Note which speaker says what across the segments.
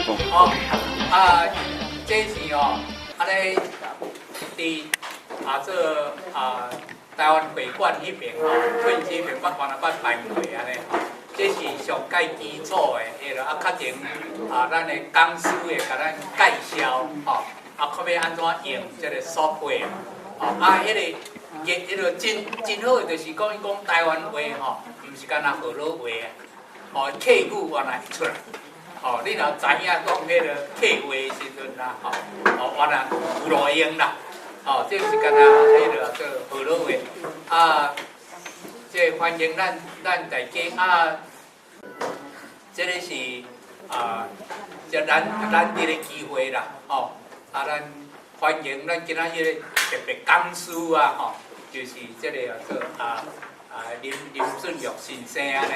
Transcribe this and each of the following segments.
Speaker 1: 讲。
Speaker 2: 这是哦，台湾会馆迄边春节会馆办办会安尼这是上介基础的，较前咱的讲师会甲咱介绍看要安怎用这个 software 迄个真好的就是讲台湾话毋是干那河洛话客语原来会出来。你若知影讲迄个客话的时阵啦，原来有路用啦，这是干那迄个做河洛话这欢迎咱大家这个是这咱这个机会啦，咱欢迎咱今仔日特别讲师就是这个做林顺玉先生安尼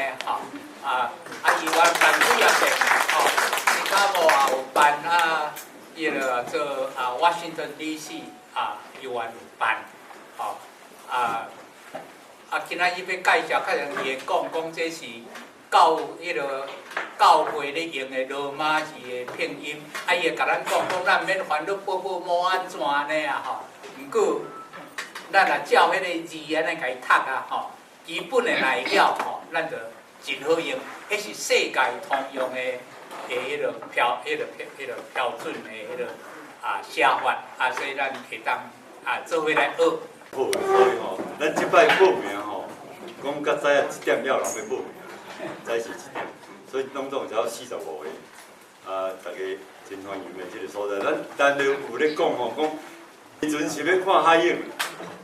Speaker 2: 伊原办几啊遍新加坡也有办伊个做Washington DC 伊原办今仔日要介绍，较像伊讲这是教会咧用的罗马字的拼音，伊会甲咱讲咱免烦恼某安怎呢毋过咱若照迄个字安尼甲伊读基本的来了咱就真好用，迄是世界通用的迄个标准的迄个写法所以咱会当做伙来学。
Speaker 3: 好，所以咱即摆报名讲较早1点了人要报名，早是1点，所以拢总只要45个，大家真欢迎的即个所在。咱单就有咧讲讲时阵是要看海影，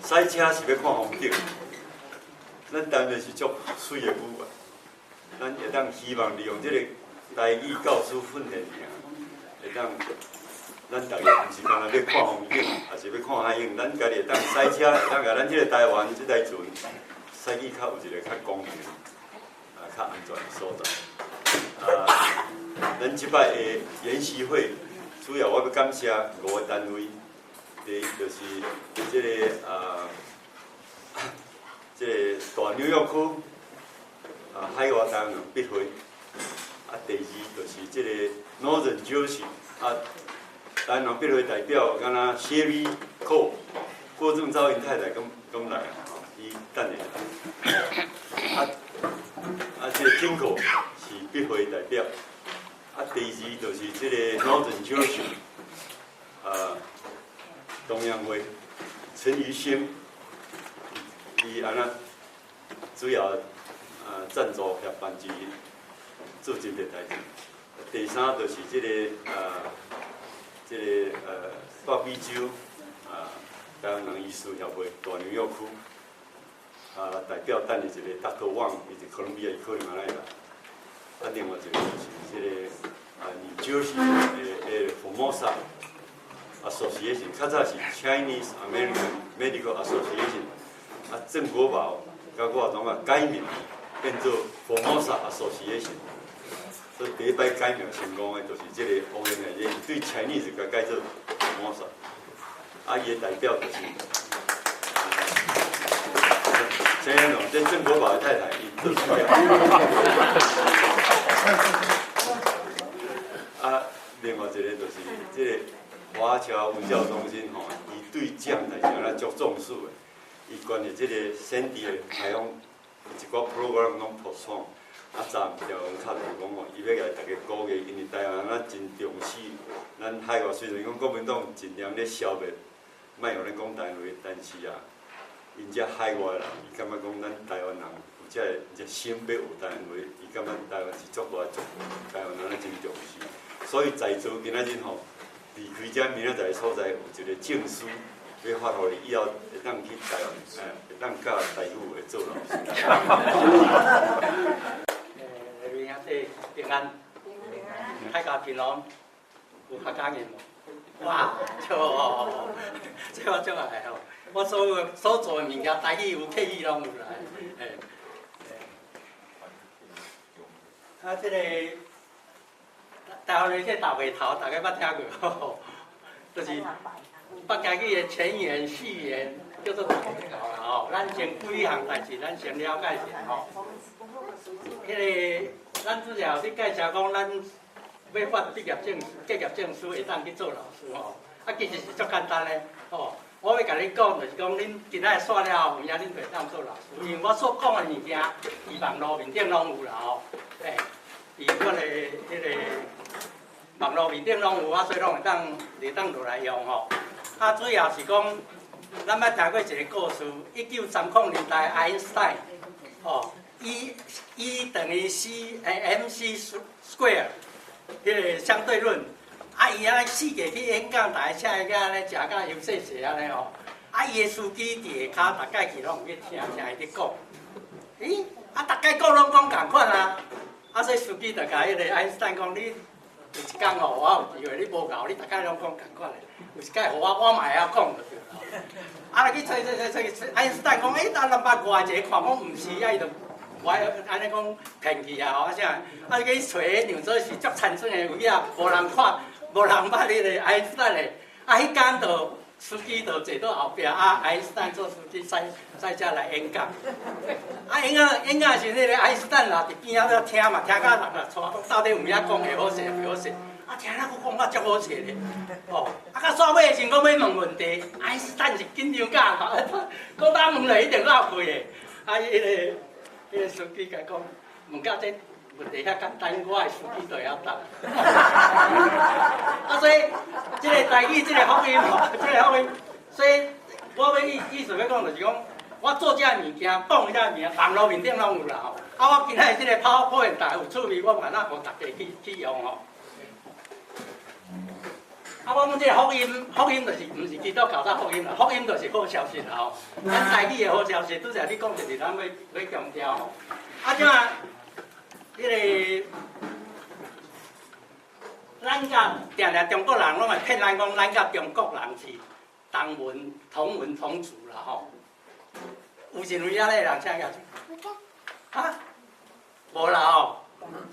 Speaker 3: 赛车是要看风景。咱单就是足水的语言，咱会当希望利用即个台语教师训练会当。咱大家毋是干那要看风景，也是要看海影。咱家己会当赛车，会当甲咱即个台湾即台船赛去较有一个较公平、较安全的所在。咱即摆的研习会，主要我要感谢5个单位，第一就是即个即个大纽约区海外台湾人笔会，第二就是即个 Northern Jersey 台湾笔会代表，敢若 Sherry Cole 郭正昭因太太咁来伊等下即个 Kinko 是笔会代表，第二就是即个 Northern Jersey 东洋会陈于兴，伊安那主要赞助协办之做真侪代志。第三就是即个北美洲台湾人医师协会大纽约区代表等的一个Dr. Wang， 伊是哥伦比亚，伊可能来啦。另外一个就是即个New Jersey 的 Formosa Association， 较早是 Chinese American Medical Association， 郑国宝甲我拢改名变做 Formosa Association。所以第一摆改名成功的，就是即个欧阳的，伊对 Chinese 甲改做 Formosa， 伊的代表就是，陈彦龙，这郑国宝的太太，伊做出来。另外一个就是即个华侨文教中心伊对这样代志足重视的，伊关于即个省地的海洋一寡 program 拢 postpone。昨条卡就讲伊要来大家鼓励，因为台湾真重视咱海外，虽然讲国民党尽量咧消灭，莫用咱讲台湾，但是因遮海外人，伊感觉讲咱台湾人有遮热心要学台湾话，伊感觉台湾是足大族，台湾人真重视。所以在座今仔日离开遮明仔载所在有一个证书，要发互伊以后会当去台湾，会当教台语会做老师。
Speaker 4: 平安，大家平安，有较感恩无？哇，这我足爱我所做的物件，台语有客语拢有来。这个台湾的这大背头，大家捌听过就是北家己的前言、序言，叫做大背头啦咱先几项代志，咱先了解一下迄个。咱主要是介绍讲，咱要发毕业证书会当去做老师吼。啊，其实是足简单的吼。我要甲你讲，就是讲恁今仔煞了后，明仔恁袂当做老师，因为我所讲的物件，伫网络面顶拢有啦吼。诶，伫我的迄个网络面顶拢有啊，所以拢会当落来用吼。啊，主要是讲，咱捌听过一个故事，1930年代爱因斯坦，吼，E 等于 mc square， 迄个相对论。啊，伊安尼四界去演讲，大家请伊个安尼食甲休息息安尼吼。啊，伊个司机伫下骹，逐家去拢有去听伊伫讲。咦，啊，逐家讲拢讲共款啊。啊，所以司机就甲迄个爱因斯坦讲，你有一天吼，我有机会，你无够，你逐家拢讲共款的。有一天，互我嘛会晓讲就对啦。啊，来去找，爱因斯坦讲，咱外一个看讲毋是，啊，伊就我安尼讲骗去啊，吼啊啥？啊，去找迄样做是足残忍的位啊，无人看。无人捌迄个爱因斯坦的，啊，迄天就司机就坐到后壁，啊，爱因斯坦做司机在遮来演讲。啊，演讲时，迄个爱因斯坦啦伫边仔在听嘛，听到人啊，带讲到底有影讲会好势，袂好势。啊，听那个讲法足好势咧，哦，啊，到煞尾的时阵，讲要问问题，爱因斯坦是紧张甲，讲呾问了一定闹开的。啊，迄个司机甲讲，问到这。问题较简单，我的司机就会晓答。啊，所以这个台语，这个福音吼，这个福音，所以我要意思要讲就是讲，我做这物件，讲这物件，网络面顶拢有啦吼。啊，我今仔这个PowerPoint大有趣味，我嘛那互大家去用吼。啊，我讲这个福音就是毋是基督教才福音啦，福音就是好消息啦吼。咱台语的好消息，拄则你讲就是咱要强调吼。啊，怎啊？迄个，咱甲定中国人拢会骗咱讲，咱甲中国人是同文同族啦吼。有认为遐个人请个？啊？无啦吼，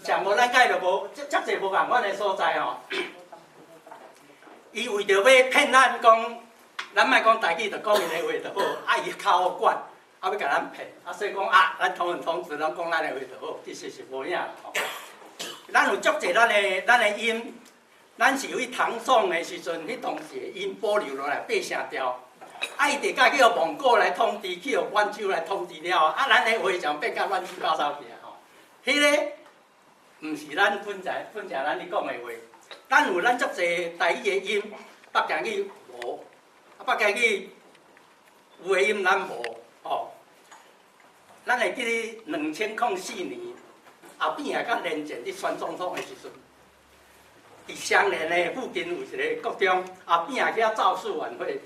Speaker 4: 上无咱甲伊就无，遮济无共款的所在吼。伊为着要骗咱讲，咱莫讲台语，就讲伊个话就好，啊伊口管。啊，要甲咱骗，啊，所以讲啊，咱同文同族，拢讲咱的话就好，其实是无影吼。咱有足侪咱的音，咱是为唐宋的时阵，迄当时的音保留落来八声调，啊，伊伫甲去互蒙古来统治，去互满洲来统治了，啊，咱的话就变甲乱七八糟去啊吼。迄个毋是咱本正咱咧讲的话，咱有咱足侪台语的音，北京语无，啊，北京语有的音咱无。哦，咱会记咧2004年后边啊，甲连战伫选总统的时阵，伫双连的附近有一个国中，后边啊叫造势晚会，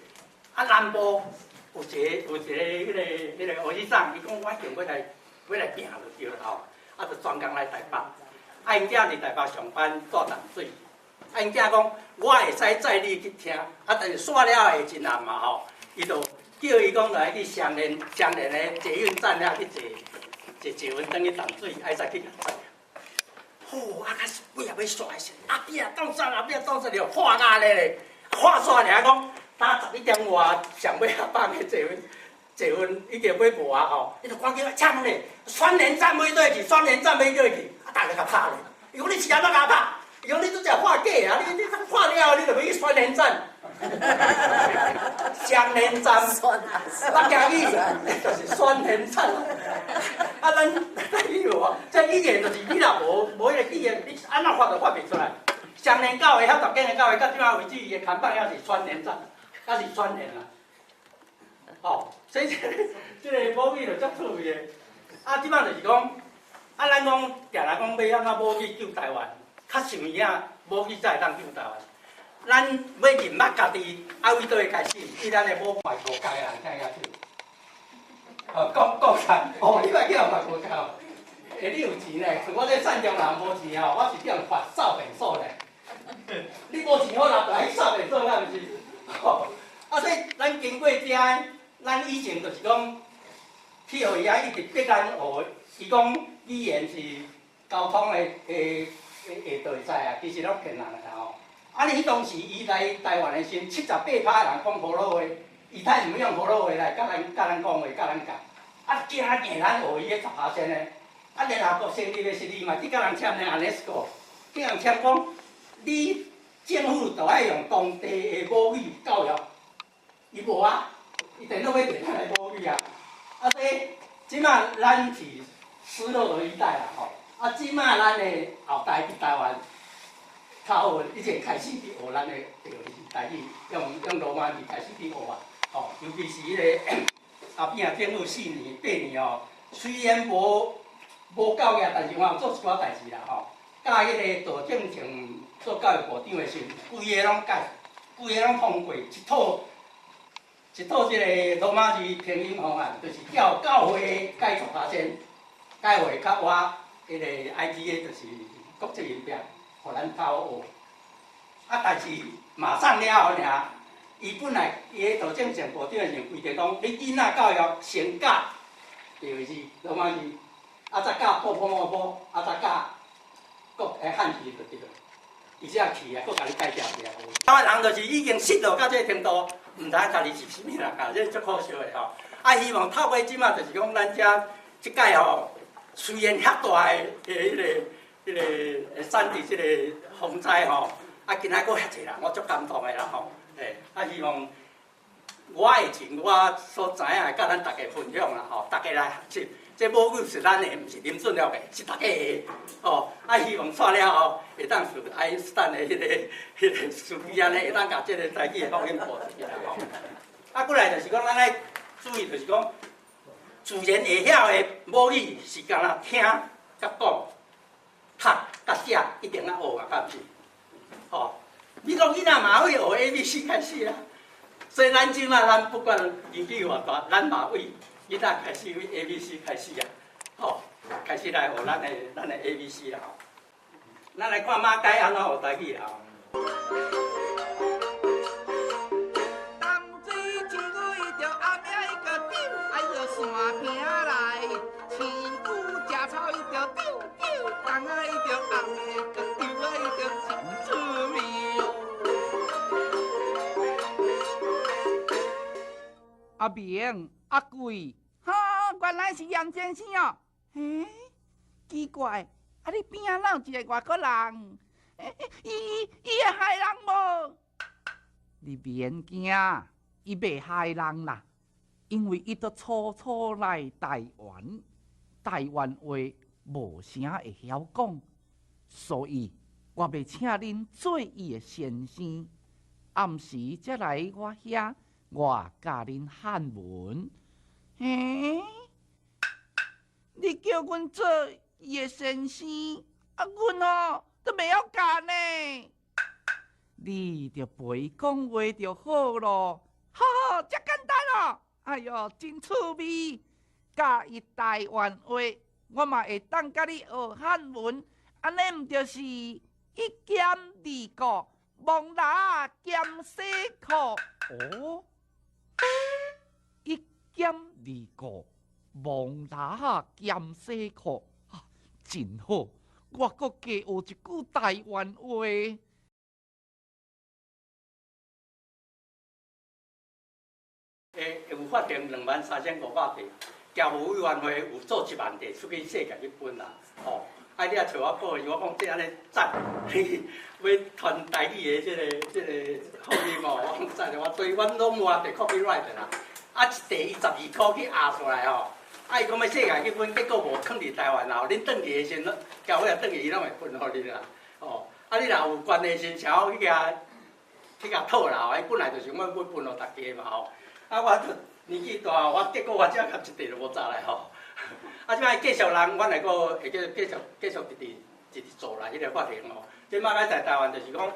Speaker 4: 啊南部有一个迄个学生长，伊讲我一定要来拼就对了吼，啊就专工来台北，啊因囝伫台北上班住淡水，啊因囝讲我会使载你去听，啊但是煞了会真暗嘛吼，伊就。叫伊讲来去双连的捷运站了去坐稳登去淡水，爱再去载。好，啊，开始尾也要煞的时，后壁当煞了，破压咧，破煞了讲，打11点外上尾啊放去坐稳已经要无啊吼，伊就赶紧抢咧，双连站尾对去，双连站尾对去，啊，大家甲拍咧。伊讲你是安怎甲拍？伊讲你拄则画假啊，你画了，你就要去双连站。双连站，北京语就是双连站。啊，咱语哦，这语言就是你若无迄个语言，你安怎发都发袂出来。双连教会、遐10间的教会，到即摆为止，伊的看板还是双连站，还是双连啦。哦，所以这个母语就足趣味的。啊，即摆就是讲，啊，咱讲定定讲要安怎母语救台湾，较想影母语才会当救台湾。咱要认捌家己，啊，为倒会开始？以咱的母卖国家的人听下去。讲啥？哦，你莫去人卖国家哦。你有钱呢？像我这善良人无钱哦，我是叫人发扫便所呢。你无钱好人就来扫便所，敢毋是？哦，啊，所以咱经过遮，咱以前就是讲，去互伊啊，一直逼咱学。伊讲语言是交通的就会知啊，其实拢骗人的吼。啊！你迄当时伊来台湾的时，78%人讲普罗话，伊太毋用普罗话来甲咱讲话，甲咱教。啊，惊咱学伊迄10%呢。啊，联合国成立的时，伊嘛去甲人签呢 UNESCO， 去人签讲，你政府就爱用当地的母语教育，伊无啊，伊电脑要电咱的母语啊。啊，所以即马咱是失落了一代啦吼。啊，即马咱的后代伫台湾较好，以前开始伫学咱的就是台语，用罗马字开始伫学啊。吼，尤其是迄个后壁政府4年8年哦，虽然无教育，但是我有做一寡代志啦吼。甲迄个杜正成做教育部长的时候，规个拢通过一套即个罗马字拼音方案，就是叫教会改作下先，改为较我迄个 IG 的，就是国际音标，互咱较好学。啊，但是马上了后尔，伊本来伊个杜正成部长的时候规定讲，你囡仔教育先教第二字罗马字，啊再教波，啊再教国汉字就对了。伊只去啊，佫甲你改掉掉。台湾人就是已经失落到这个程度，毋知家己是啥物人啊，这足可惜的吼。啊，希望透过即马就是讲咱遮即届吼，虽然遐大的迄个产地即个风灾吼，啊，今仔佫遐济人，我足感动的啦吼。啊，希望我的情我所知影，甲咱大家分享啦吼，大家来学习。这母语是咱的，毋是林俊良的，是大家的。哦，啊，希望煞了后会当是爱因斯坦的迄个苏菲安尼，会当甲这个台语的发音保持起来吼。啊，过来就是讲，咱爱注意，就是讲，自然会晓的母语是干那听、甲讲、读、甲写，一定要学啊，敢是？哦，你讲囡仔嘛会学 ABC 开始啊，所以咱即马咱不管年纪偌大，咱嘛为。伊咱开始为 ABC 开始啊，吼，开始来学咱的 ABC 啦吼。咱来看马街安怎学台语啦吼。
Speaker 1: 淡水一位着阿命伊个丢，哎哟山坪来，青菇食草伊着丢丢，冬啊伊着红的个丢啊伊着真出名。阿明。阿贵，哈，原来是杨先生哦。嘿，奇怪，啊你边仔哪有一个外国人？伊会害人无？你免惊，伊袂害人啦，因为伊都初来台湾，台湾话无啥会晓讲，所以我要请恁做伊的先生，暗时才来我遐。我教恁汉文，嘿，你叫阮做伊的先生，啊，阮哦都袂晓教呢。你着陪讲话就好咯，好，遮简单哦。哎哟，真趣味，教伊台湾话，我嘛会当甲你学汉文，安尼毋就是一兼二顾，蒙拿兼洗裤哦。一兼二顾，蒙拿兼洗裤，真好！我阁加学一句台湾话。
Speaker 4: 有发行23500题，侨务委员会有做1万题出去世界去分啦。哦，啊，你啊找我报，我讲这安尼赞，要传台语的这个福音哦，我赞，我对阮拢话得 copyright 啦。啊，一题12箍去压出来吼，啊，伊讲要世界去分，结果无囥伫台湾后，恁转去的时阵，侨委啊转去伊拢会分互你啦。哦，啊，你若有关系时，请我去甲讨啦。伊本来就是我要分互大家嘛吼。啊，我年纪大，我结果我只合一题都无查来吼。啊，即摆继续人，阮来个会继续直做啦，迄个法庭吼。即马街在台湾就是讲，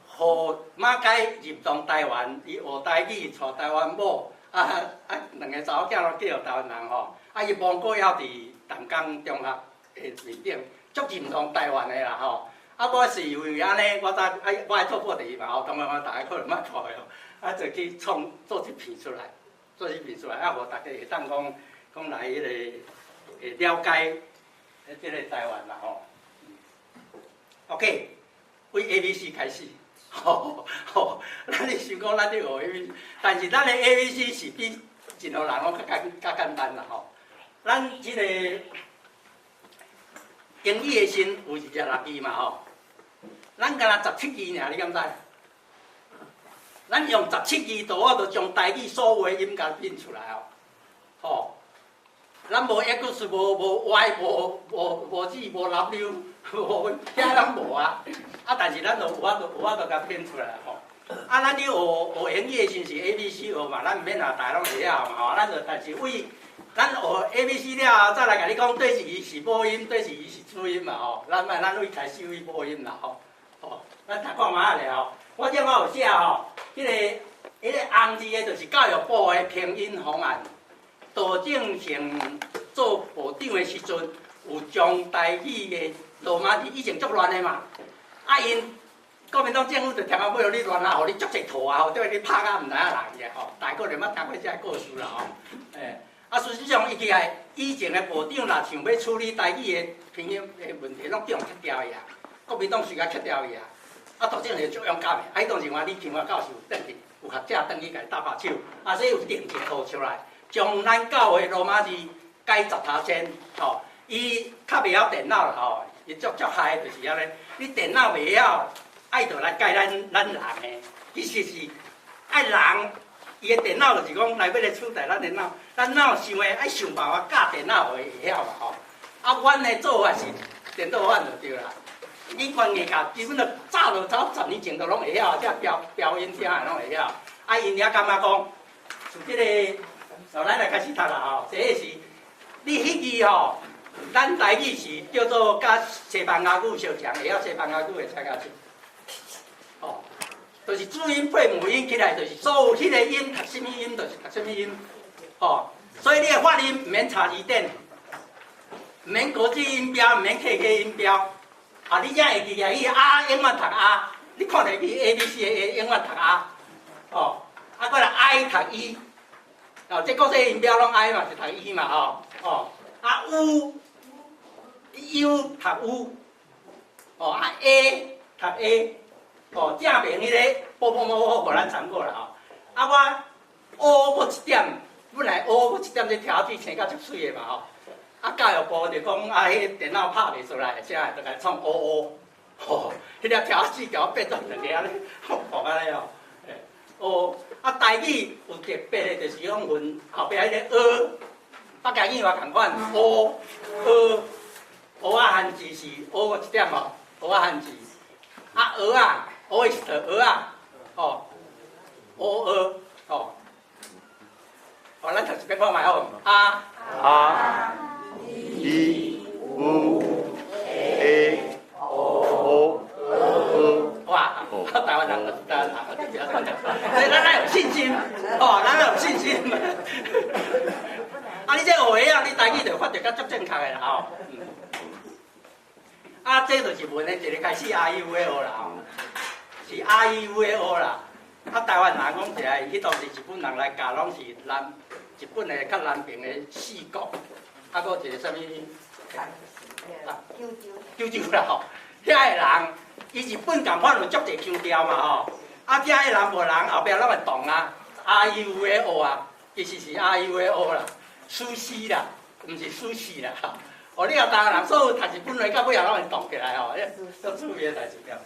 Speaker 4: 互马街入党台湾，伊学台语，娶台湾某。两个查某囝拢叫台湾人吼，伊蒙古还伫淡江中学的面顶，足认同台湾的啦吼。我是因为安尼，我我爱做报题嘛吼，当然我大家可能捌看的就去做一篇出来，互大家会当讲来迄个会了解即个台湾啦吼。OK， 为 ABC 开始。咱咧想讲咱咧学 ABC， 但是咱的 ABC 是比任何人拢较简单啦吼。咱即个英语的先有26字嘛吼，咱敢若17字尔，你敢知？咱用17字图，我就将台语所有的音甲拼出来哦。吼，咱无 X， 无 Y， 无 Z， 无 W， 无遐咱无啊。但是咱就有法度甲拼出来吼。咱咧学英语的时阵是 ABC 学嘛，咱毋免大家拢会晓嘛吼。咱就但是咱学 ABC 了后，再来甲你讲对是伊是母音，对是伊是子音嘛吼。咱为开始为母音啦吼。吼，咱读看卖咧吼。我这有写吼，迄个红字的，就是教育部的拼音方案。杜正成做部长的时阵，有将台语的罗马字以前足乱的嘛，因国民党政府就听到尾互你乱啊，互你足侪图啊，吼，对你拍啊，毋知影人嘅吼，大个连捌听过这个故事啦吼，事实上伊起来以前的部长若想要处理台语的拼音的问题，拢叫人切掉伊啊，国民党随甲切掉伊啊。杜正成足勇敢的，迄当时我李清华教授转去，有学者转去甲伊搭把手，所以有定一图出来，将咱教的罗马字改10头先，吼，伊较袂晓电脑啦吼，伊足嗨，就是安尼，你电脑袂晓，爱就来改咱人的，其实是爱人，伊的电脑就是讲来要来取代咱电脑，咱脑想的爱想办法教电脑会晓嘛吼，阮的做法是电脑版就对啦。语言艺教基本就早10年前就拢会晓，即标音听的拢会晓。因遐感觉讲，从即个，咱来开始读啦吼。第一是，你迄字吼，咱台语是叫做甲西班牙语相像，会晓西班牙语的才较出。哦，就是子音配母音起来，就是所有迄个音读什么音，就是读什么音。哦，所以你的发音毋免查字典，毋免国际音标，毋免 KK 音标。你才会记起来，伊永远读啊，你看着伊 ABC 的永远读啊，哦，过来 I 读 E， 哦，这国际音标拢 I 嘛，就读 E 嘛，哦U 读 U， 哦A 读 A， 哦，正面迄个波，互咱参考啦，我O 一点，本来 O 一点这条子生甲足水的嘛，吼。教育部就讲迄电脑拍袂出来，啥就甲创 OO， 吼，迄条条子甲我变做两个安尼，学安尼哦。台语有特别的，就是讲分后壁迄个北京语嘛共款，O 汉字是 O 一点哦，O 汉字，O 是哦，O 咱读一遍看卖好，E
Speaker 3: U A O。
Speaker 4: 哇！台湾人，所以咱有信心，咱有信心。你这学的你台语就发觉较足正确的啦，这就是文的一个开始 R U A O 啦，是 R U A O 啦。台湾人讲起来，迄当时日本人来教，拢是日本的较南边的四国。搁一个啥物？九州啦吼，遐个人，伊日本共款有足侪腔调嘛吼，遐个人无人后壁拢会动啊 ，R U A O 啊，其实是 R U A O 啦，苏西啦，毋是苏西啦。你若台湾人所有读日本话，到尾后拢会动起来吼，足趣味的代志了。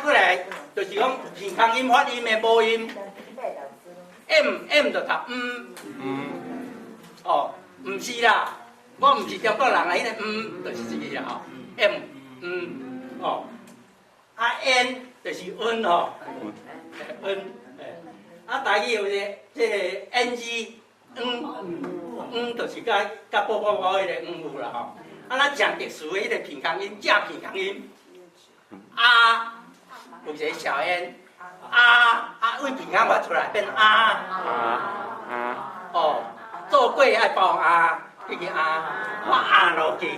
Speaker 4: 过来就是讲健康音发音的母音 ，M 就读哦，毋是啦。我毋是中国人啊，迄个就是这个啦吼 ，M N 就是恩吼，台语有这个 NG 就是甲波迄个有啦吼，咱讲特殊的迄个平康音，正平康音，有一个小 n， 为平康发出来变做粿爱包迄个我落去去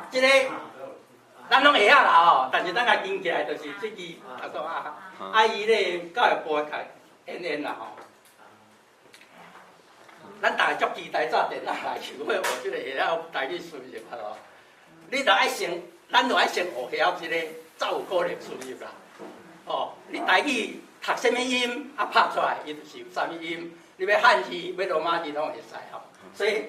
Speaker 4: 即个咱拢会晓啦但是咱甲记起来就是这字叫做伊咧教育部开 NN 啦咱大家足期待早电脑来想要学即个会晓台语输入咯。你着爱先，咱着爱先学晓即个才有可能输入啦。你台语读什么音拍出来，伊就是有啥物音。你要汉字、要罗马字拢会使所以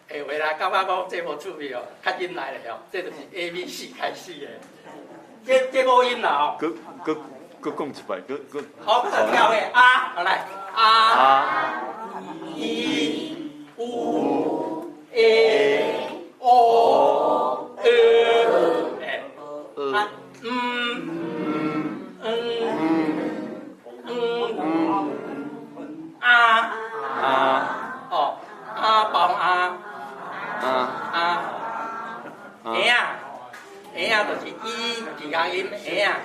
Speaker 4: 下回来感觉讲这无趣味较紧来咧这就是 ABC 开始的。这无音啦吼。
Speaker 3: 佮讲一摆，佮。
Speaker 4: 好，跳的啊，好来啊，一五o 啊哦包就是伊鼻牙音切啊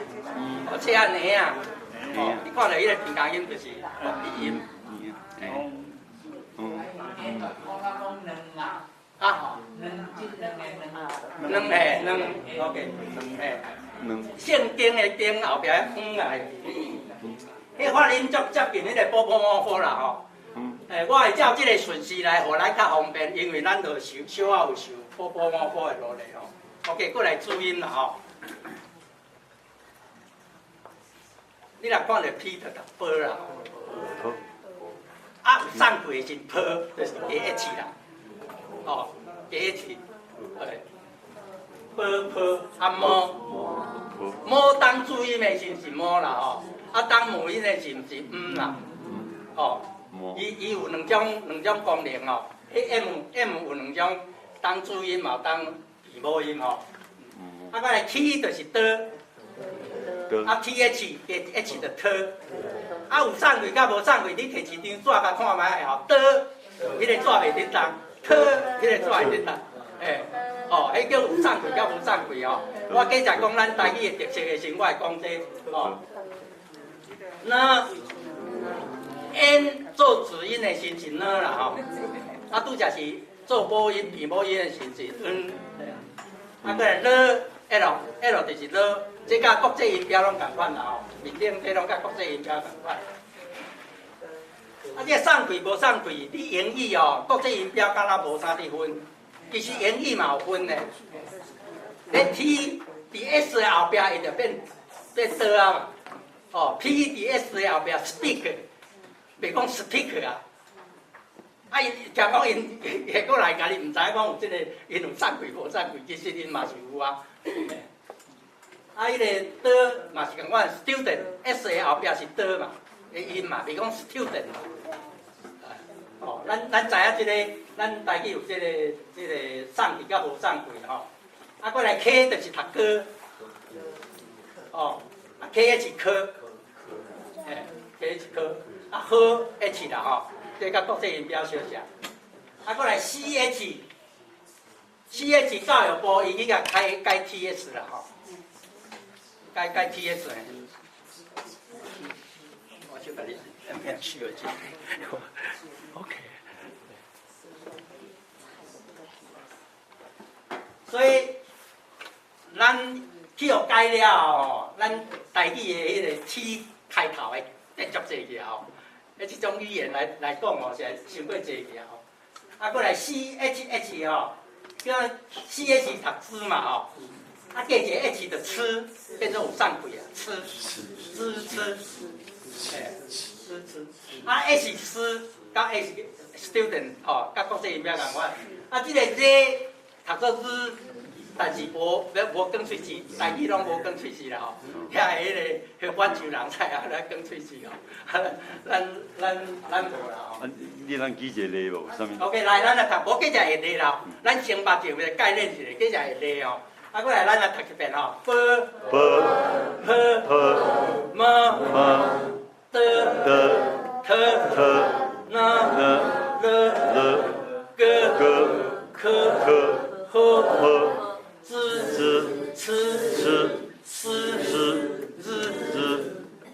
Speaker 4: 你看到伊个鼻牙音就是鼻音。OK， 姓丁的丁后壁啊，迄发音足接近迄个波啦吼。我会照即个顺序来，互咱较方便，因为咱就小啊有受波的落来吼。OK， 过来注音啦吼。你若看到 P 就读波啦。啊，有送过是坡，就是加 H 啦。哦，加 H， 坡啊摸当注音的是摸啦吼，啊当母音的是毋是啦？哦，伊有两种功能哦。M 有两种当注音嘛，当鼻母音吼。啊，过来 T 就是的，啊 TH 加 H 就的。啊有送过甲无送过，你摕一张纸甲看卖吼，的，迄个纸袂得当，的，迄个纸会得当，迄叫有送过甲无送过吼。我假设讲咱台语的特色的时，我会讲这哦。那 N 做子音的时是呢啦吼，啊拄则是做母音、鼻母音的时是啊过来 L 就是 L， 这甲国际音标拢共款啦吼，面顶这拢甲国际音标共款。啊，这送过无送过，你英语哦，国际音标敢若无啥地分，其实英语嘛有分的。你 T 伫 S 的后壁，伊就变的啊嘛。哦 ，P 伫 S 的后壁 speak， 袂讲 stick 啊。啊，伊听讲因下过来，家己毋知讲有即个因有送过无送过，其实因嘛是有啊。啊，迄个的嘛是共款 student S 的后壁是的嘛，的音嘛，袂讲 student 嘛。哦，咱知影即个，咱台语有即个送过甲无送过吼。啊，过来 K 就是读科，哦，啊 KH 科，KH 科，啊好 H 啦吼，这甲国际音标相像。啊，过来 CH 教育部伊去甲改 TS 啦吼，改 TS 的。我就甲你需要这 OK。所以，咱去互改了吼，咱台语的迄个 T 开头的变足济个吼，即种语言来讲吼，是伤过济个吼。啊，过来 CHH 吼，叫 CH 读书嘛吼，啊加一个 H 就吃，变做有送过啊，吃，啊 H 吃甲 H student 吼，甲国际音标共款，啊即个 Z。读做字，但是无讲喙齿，台语拢无讲喙齿啦吼。遐个迄反州人才啊，来讲喙齿吼。咱无啦吼。
Speaker 3: 你通举一个例无？啥物
Speaker 4: ？OK， 来，咱来读，无计只会例啦。咱先把这个概念一下，计只会例吼。啊，过来咱来读一遍吼。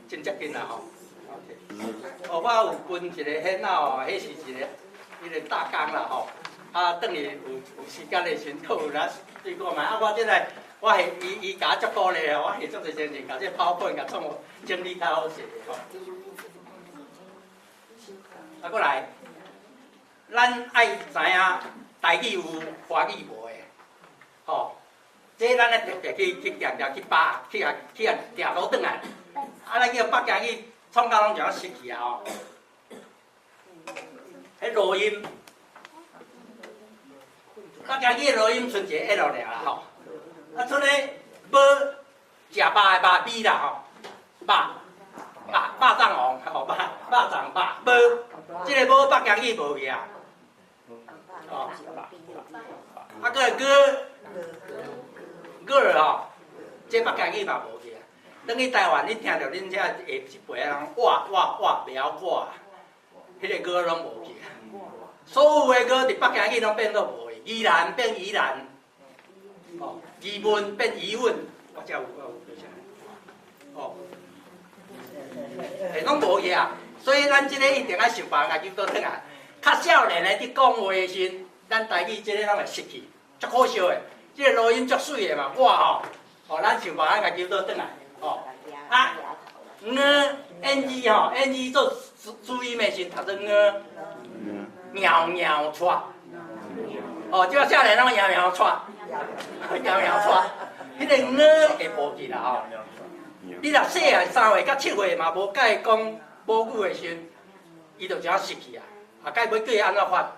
Speaker 4: 真接近啦吼。哦，我有分一个迄哪哦，迄是一个大纲啦吼。啊，等于有时间的时候，有来对过嘛。啊，我即个我是伊甲我足鼓励哦，我是足侪先生甲这跑本甲创我整理较好势吼。啊，过来，咱爱知影台语有华语无的，吼。这咱咧特别去强调去扒去调倒转来，啊，咱叫北京去创到拢就要失去啊吼。迄录音，北京去录音剩一个 L 尔啦吼，啊，剩咧无食肉的肉米啦吼，肉粽王吼，肉粽肉无，即个无北京语无去啊。哦，啊，个个吼，这北京语嘛无去啊。等去台湾，你听到恁遮下一辈人哇，袂晓哇，迄个歌拢无去啊。所有的歌伫北京语拢变做无去，宜兰变宜兰，哦，疑问变疑问，我有哦，拢无去啊。所以咱即个一定要想办法救倒转来。较少年的伫讲话的时阵，咱台语即个拢会失去，足可惜的。即个录音足水的嘛，我咱想办法甲救倒转来。哦，啊，NG 吼，NG 做注音的时读做喵喵喘。哦，即个少年拢喵喵喘，喵喵喘，迄个会无去啦吼。你若细汉3岁到7岁嘛，无甲伊讲母语的时阵，伊就真失去啊。啊，甲伊要叫伊安怎发？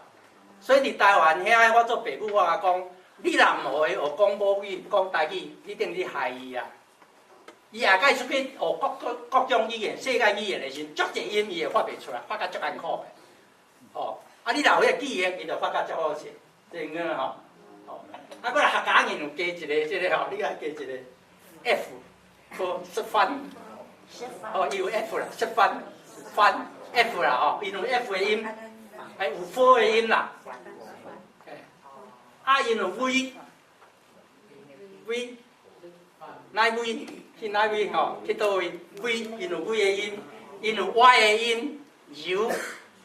Speaker 4: 所以伫台湾遐，我做爸母，我讲，你若无会学讲母语、讲台语，你等于害伊啊。伊也甲伊出去学各种语言、世界语言的时，足侪音伊会发袂出来，发甲足艰苦的。哦，啊，你若有迄个记忆，伊就发甲足好势，这个吼。哦，啊，过来客家人有加一个即个吼，你啊加一个 F， 个失翻。哦，伊有 F 啦，失翻翻 F 啦吼，伊有 F 的音，还有 F 的音啦。啊，因有 V， 哪 V？ 去哪位吼？去倒位 ？V， 因有 V 的音，因有 Y 的音，柔。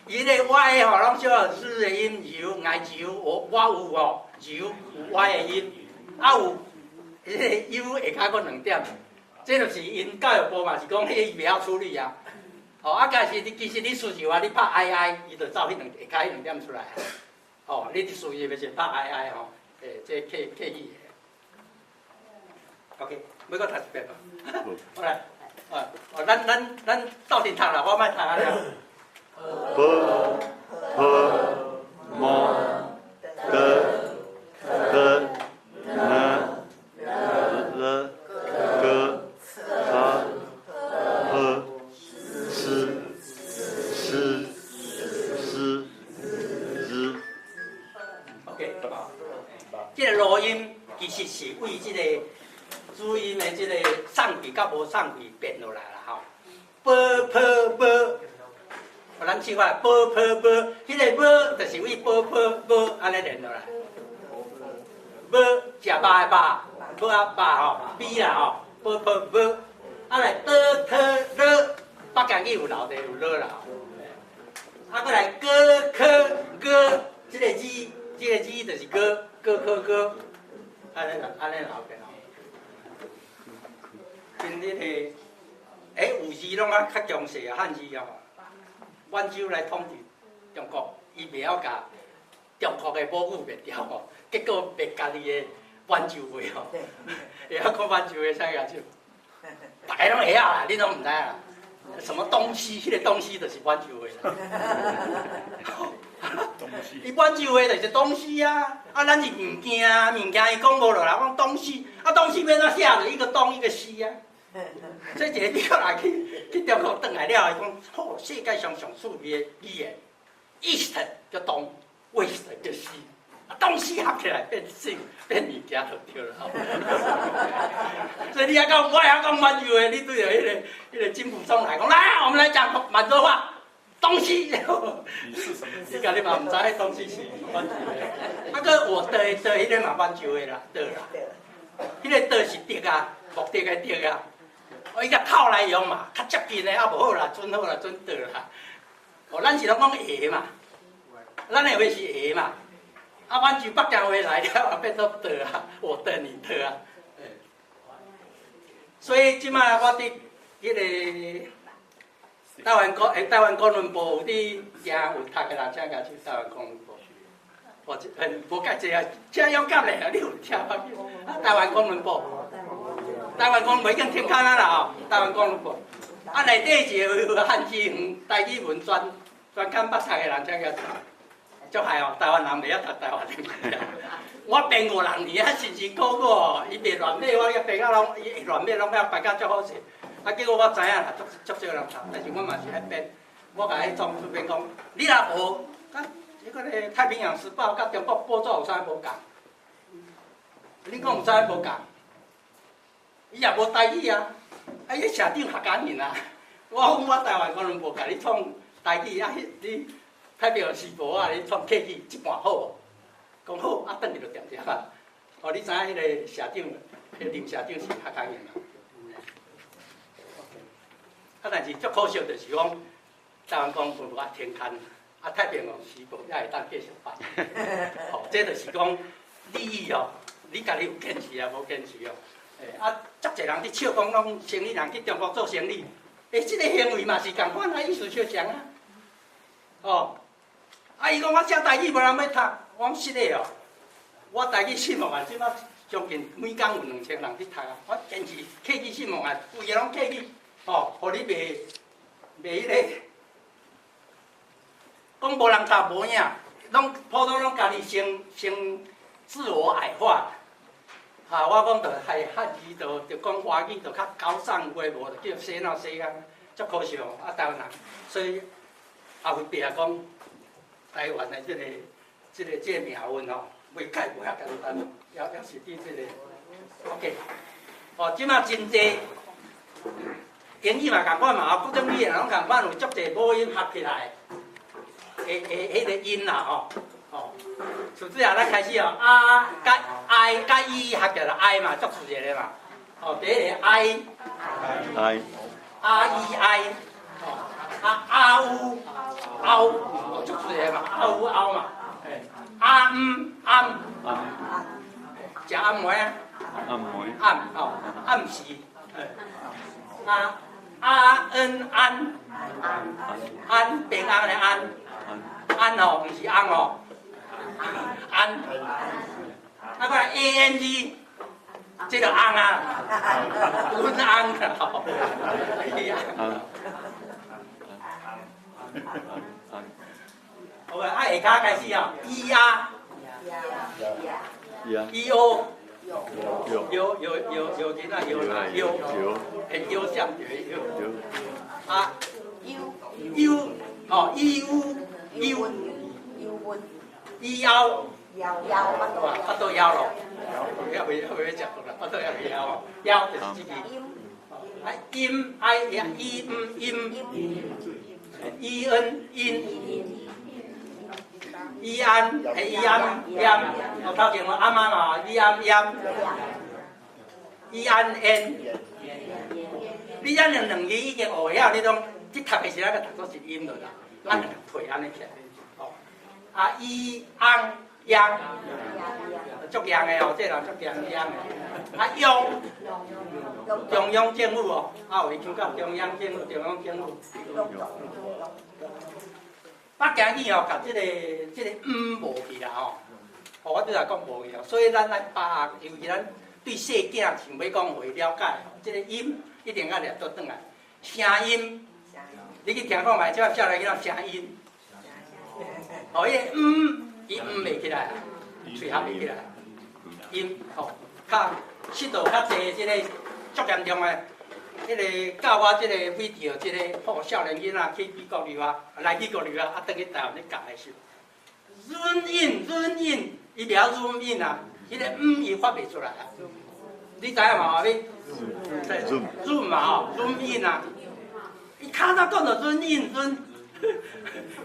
Speaker 4: 伊个 Y 吼，拢少日的音，柔，爱柔。我有吼，柔有 Y 的音，啊有迄个 U 下骹搁2点，这就是因教育部嘛是讲迄个伊袂晓处理啊。哦，啊，其实你输入啊，你拍 II， 伊就走迄下骹迄2点出来。哦，你输入要是拍 II 吼，这客语。OK， 要搁读一遍无？好来，咱斗阵读啦，我莫读啊了。OK， 这个录音其实是为这个注音的这个送气甲无送气变落来啦吼。咱试看迄个就是为安尼连落来。食肉的肉吼，米啦吼，啊来北京语有留地有落啦。啊，过来这个字就是歌，安尼留起来。今日有字拢较强势啊，汉字啊。阮州来统治中国，伊袂晓甲中国的母语灭掉吼，结果灭家己的阮州话吼，会晓讲阮州话啥个就，大家拢会晓啦，你拢毋知啦。什么东西？迄个东西就是阮州话啦。伊阮州话就是东西啊，啊，咱是物件，伊讲无落来，讲东西，啊，东西要怎写？就一个东一个西啊。所以一个你后来去中国转来了，伊讲，好，世界上上趣味的语言 ，East 叫东 ，West 叫西，啊，东西合起来变性变物件就对了。所以你还讲，我也讲满语的，你对着迄个金溥聪来讲，来，我们来讲满洲话，东西。你讲你嘛唔知迄东西是满洲的，啊个我的迄个嘛满洲的啦，对啦，迄个的是德啊，目的的德啊。我伊甲套来用嘛，较接近的啊，无好啦，准好啦，准得啦。哦，咱是拢讲下嘛，咱的话是下嘛。啊，阮就北京话来了，变做得啊，我的你的啊。所以即摆我伫迄个台湾公论部有伫有读的人，请甲去台湾公论部。哦，无介济啊，真勇敢嘞！你有听发现？啊，台湾公论部。台湾公论已经停刊啦吼，台湾公论部，啊内底是有汉字园、台语文专刊捌读的人才个足害哦，台湾人袂晓读台湾的。我编50年啊，辛辛苦苦哦，伊袂乱码，我个编啊拢伊乱码拢要编甲足好势。啊，结果我知影啦，足少人读，但是我嘛是爱编。我甲伊装出边讲，你若无，甲迄个咧《太平洋时报》甲《中国报纸》有啥无共？你讲有啥无共？伊也无台语啊，啊，伊社长客家人啊。我讲我台湾可能无甲你创台语啊，你《太平洋时报》啊，你创客语一半好无？讲好，啊，等于就点点啊。哦，你知影迄个社长，迄林社长是客家人啊。啊，但是足可惜，就是讲台湾讲文化天干，啊，太平洋时报也会当继续办。哦，这就是讲利益哦，你家己有坚持啊，无坚持哦。啊，足侪人伫笑讲讲生意人去中国做生意，即个行为嘛是共款啊，意思相像啊。哦，啊，伊讲我写台语无人要读，我讲实的哦，我台语新闻啊，即摆将近每工有2000人去读啊，我坚持客语新闻啊，规个拢客语。哦，互你卖迄个，讲无人读无影，拢普通拢家己先自我矮化。啊，我讲着系汉语，着讲华语，着较高尚话无，着叫洗脑洗啊，足可惜哦。啊，台湾人，所以后壁讲台湾的即个命运哦，袂改无遐简单，也是伫即个 OK。哦，即马真济。英语嘛共款嘛，各种语言拢共款，有足侪母音合起来，迄个音啦吼，哦，从这下咱开始哦，啊甲 I 甲 E 合起来 I 嘛，足自然的嘛，哦，第一个 I R E I， 哦，啊U O， 足自然嘛，啊U O 嘛，食暗暝啊，暗哦，暗时，安平安的安哦，毋是安哦，安，啊个 ANG， 这个安啊，温安啦吼，好个，啊下骹开始哦 ，EO。有囡仔有啦有，很优相有啊 U 哦 腰巴肚腰咯，要袂食到啦，巴肚要袂腰哦，腰就是这个啊音 I 伊安系伊安，我头前我阿妈嘛，伊安，你安两字已经学晓，你拢即读的时阵，个读作一音落啦，咱两腿安尼起来，哦，啊伊安央，足洋的哦，这人足洋的，啊中央政府哦，啊有伊唱到中央政府，北京语哦，甲即个无去啦吼，我对来讲无去哦，所以咱来把握，尤其咱对细囝想要讲会了解，即个音一定要掠倒转来，声音，你去听看觅，即个少年囡仔声音，哦，伊袂起来，喙合袂起来，音吼，较适度较济即个足严重的。迄个教我即个 video， 即个好少年囡仔去美国留学，来美国留学，啊，倒去台湾咧教的时候 ，zoom in， 伊袂晓 zoom in 啊，迄个伊发袂出来啊。你知影嘛？后尾 zoom 嘛吼 ，zoom in 啊，伊骹早讲着 zoom in，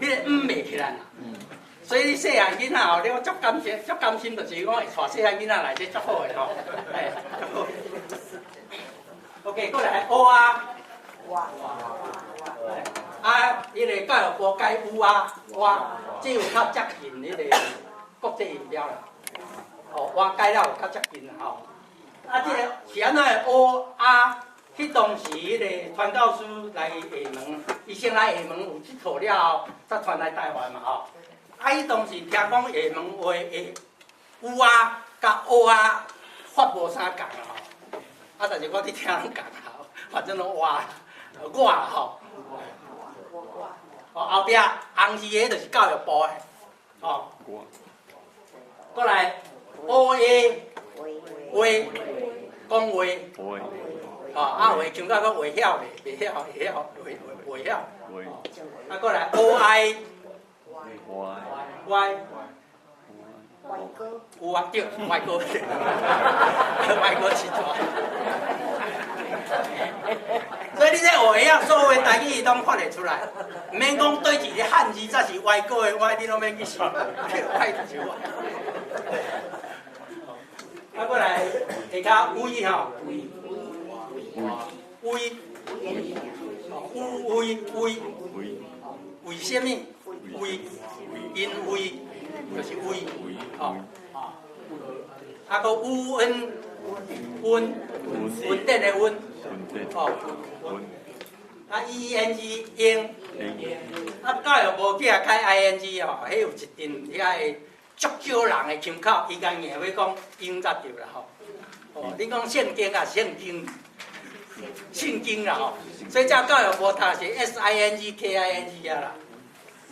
Speaker 4: 迄个袂起来啦。所以细汉囡仔吼，你我足甘心，就是讲会带细汉囡仔来，这足好的吼，哎，足好。OK， 过来 O 啊，啊，迄个教育部该有啊，这有较接近迄个国际音标啦，哦，该了有较接近啦吼。啊，这个是安怎的 O 啊？迄当时迄个传教士来厦门，伊先来厦门有佚佗了后，才传来台湾嘛吼。啊，伊当时听讲厦门话的有啊，甲 O 啊，发无啥共啦吼。啊，但是我伫听人讲吼，反正拢我吼，哦后壁红字个就是教育部的，哦，过来 O A 话讲话，哦啊话像到个话晓的，袂晓话晓，啊过来 O I Y。有啊，对，外国，外国起床。所以你这学样所有的台语拢发得出来，唔免讲对一个汉字才是外国的外，你拢免去想，外就是外。啊，过来下骹位吼，为什么？因为就是为，吼，啊个稳定的稳，哦，啊 ing 应，啊教育无记啊改 ing 吼，迄有一定遐个足少人的腔口，伊家硬要讲应才对啦吼。哦，你讲圣经啊，圣经啦吼，所以这教育无读是 SINGKING 啊啦，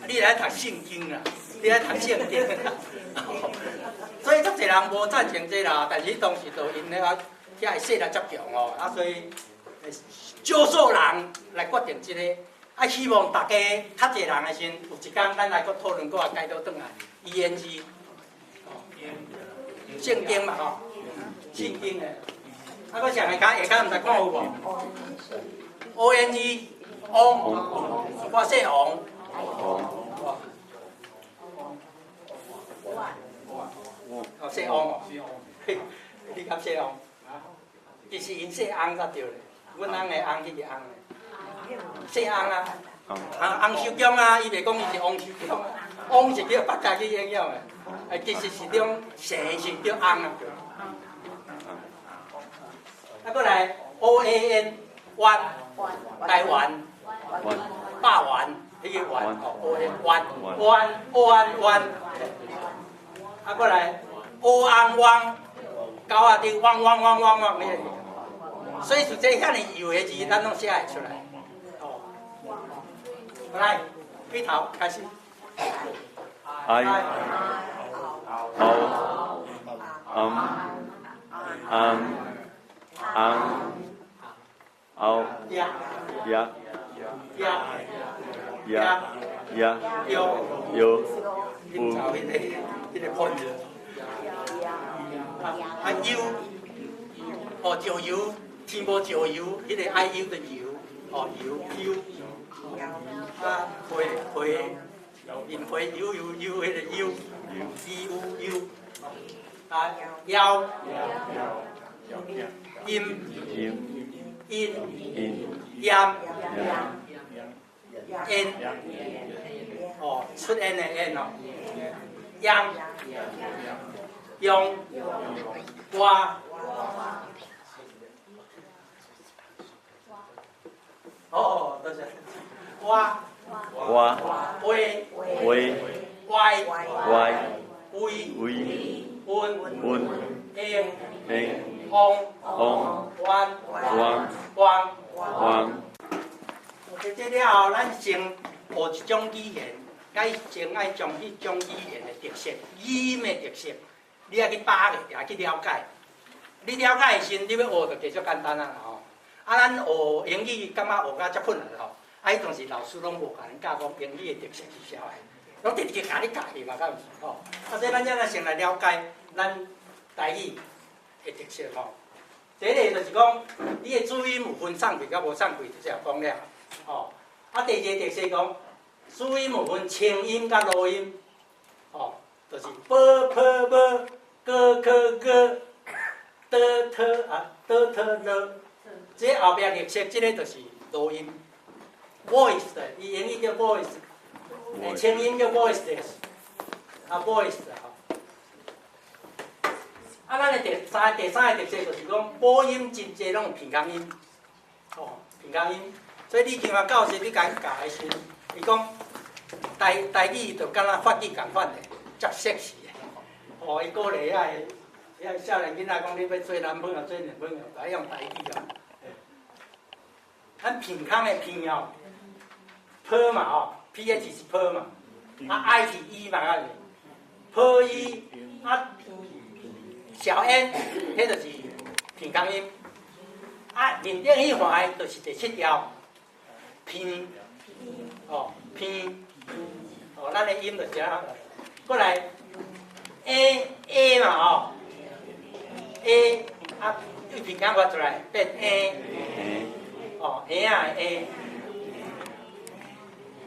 Speaker 4: 你来读圣经啦。你咧读圣经啦，所以足侪人无赞成这啦，但是当时就因咧遐个势力足强哦，啊所以少数人来决定这个，啊希望大家较侪人的先有一天咱来搁讨论，搁啊改倒转来，ENG， 圣经嘛吼，圣经诶，啊搁上下骹毋知看有无 ？ONG， 王，我姓王。哦，姓王哦，你敢姓王？其实因姓翁才对咧，阮翁的翁迄个翁咧，姓翁啊，翁寿强啊，伊袂讲伊是王寿强啊，王是叫北家去应用的，其实是种姓是叫翁啊。啊，过来 OAN 湾，台湾，霸湾，迄个湾哦 OAN 湾。啊，过来，乌翁汪，狗仔伫汪，所以就这遐尼幼的字，咱拢写会出来。哦，来，开头开始。
Speaker 5: I, O,
Speaker 4: ya,
Speaker 5: yo,
Speaker 4: 你找迄个判字。啊 U， 哦石油，天无石油，迄个 IU 的油，哦油，啊皮，面皮油，迄个油，U， 啊腰，阴，阳，N， 哦出 N 的 N 哦，阳。用哇，哦，多谢。哇，喂，歪，温，红，汪。这了后，咱先学一种语言，先爱将迄种语言的特色、语音的特色。你要去把握，也去了解。你了解的时，你要学就继续简单啊吼。啊，咱学英语感觉学甲遮困难吼。啊，迄当时老师拢无甲咱教讲英语的特色是啥个，拢直直甲你教去嘛，敢毋是吼？啊，所以咱才先来了解咱台语的特色吼。第一个就是讲，你的注音有分送气甲无送气，就是讲了吼。啊，第二个特色讲，注音有分清音甲录音，吼，就是啵。哥，的，这后壁特色，这个就是录音 ，voice 的，伊英语叫 voice， 清音叫 voiceless， 啊 voice 吼。啊，咱的第三个特色就是讲，播音真济拢有平仝音，哦，平仝音，所以你今仔教师你甲伊教的时，伊讲台语就敢若法语共款的，足熟悉的。哦，伊鼓励遐少年囡仔讲，你要做男朋友、做女朋友，就爱用台语啊。咱平康的平哦，坡嘛吼 ，PH 是坡嘛，啊 I 是 E 嘛，破伊啊，小 n， 迄就是平강音。啊，面顶迄环就是第7条，偏，哦偏，哦，咱的音就这样。过来 a 嘛哦 ，a 啊，一平강发出来变 a， 哦 a 啊 a，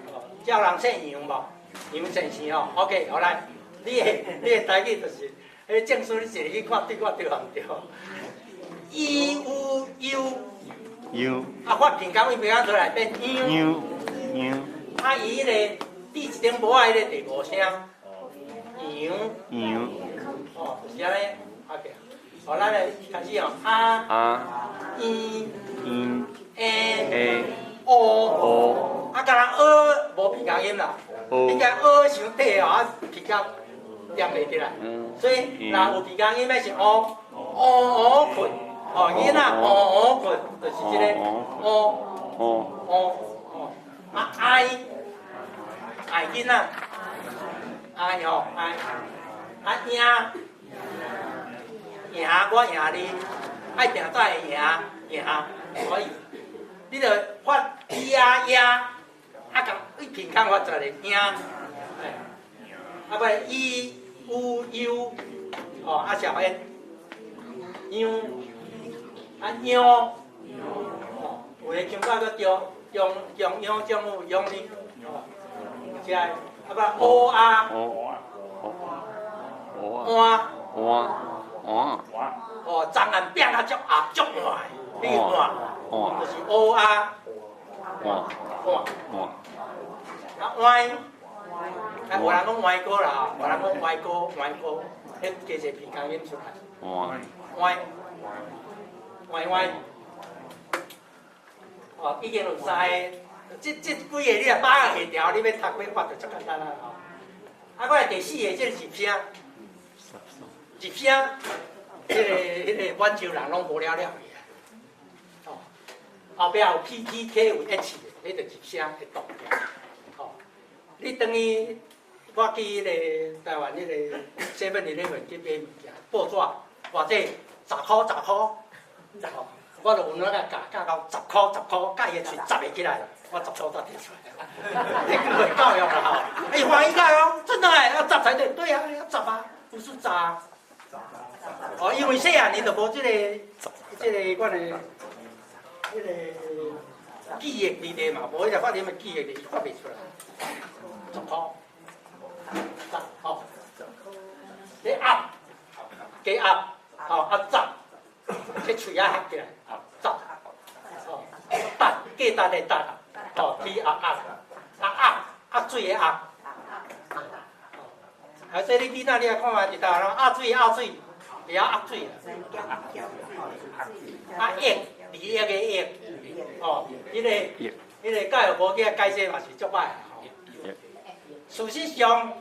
Speaker 4: 哦，叫人姓杨无？杨姓生哦 ，OK， 好来，你的台语就是，迄证书你自己去看对我对唔对？u u， 啊，发平강音平강出来变 u， 啊，伊迄个第一顶帽啊，迄个第5声，羊，哦，就是安尼 ，OK， 好，咱来开始哦，a o， 啊，敢若无平강音啦，你甲伤短哦，啊，平강念袂起来，所以若有平강音要是困。哦，囡仔，困，就是即个，啊，爱囡仔，爱吼爱，啊赢，我赢你，爱定才会赢，可以，你着发呀，啊，共一平康发出来赢，啊，不u， 哦，啊小 n， 啊羊，哦，有诶腔到个着用羊种有羊哩，哦，即个啊不乌啊，哦，昨暗变啊足坏，你换，就是乌啊，啊歪，啊有人讲歪歌啦，有人讲歪歌，迄其实平강音出来，歪。哦，已经有3个，这几个你若把握下条，你要读要发就足简单啦吼。啊，我第4个，这是入声，迄个满洲人拢无了去啊。哦，后壁有 P T K 有 H 的，迄就入声会动。哦，你等于我去迄个台湾迄个7-11去买物件，报纸或者10块。我就有那个教到10块，甲伊个喙砸袂起来，我10块才摕出来。这个会教育啦吼，哎，欢迎来哦，真的哎，要砸才对，对啊，要砸啊，不是砸。哦，因为细汉你就无这个款的，迄个记忆力的嘛，无迄个发音的记忆力发袂出来。10块，砸哦，你压，加压，哦，啊砸。这喙啊合起来，砸，哦，答，加答的答，哦，T 压水的压，啊，这你仔你来看嘛，一道人压水，会晓压水啦，啊液，2液的液，哦，迄个教育部去解释嘛是足歹的吼。事实上，